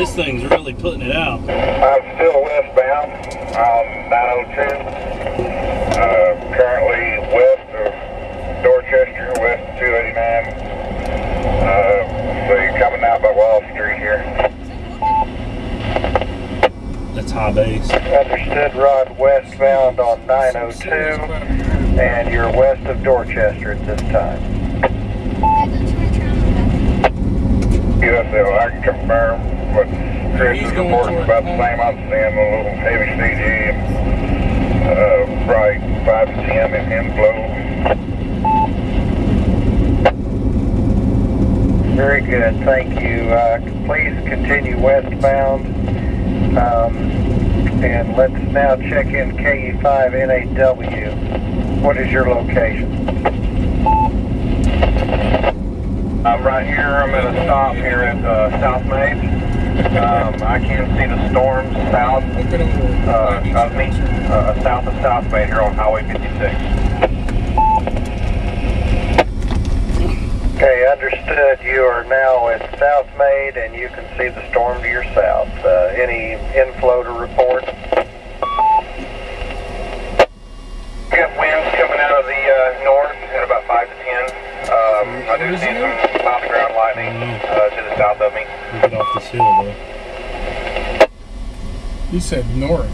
this thing's really putting it out. I'm still westbound on 902. Currently west of Dorchester, west of 289. So you're coming out by Wall Street here. That's high base. Understood, Rod, westbound on 902, and you're west of Dorchester at this time. USL, I can confirm what Chris is reporting about the same. I'm seeing a little heavy CG, right 5 to 10 in inflow. Very good, thank you. Please continue westbound. And let's now check in KE5NAW. What is your location? I'm right here. I'm at a stop here at South Main. I can see the storm south of me, south of South Main here on Highway 56. Okay, understood. You are now at South Main and you can see the storm to your south. Any inflow to report? We got winds coming out of the north at about 5 to 10. I do see some top ground lightning to the south of me. Get off this hill, though. You said north.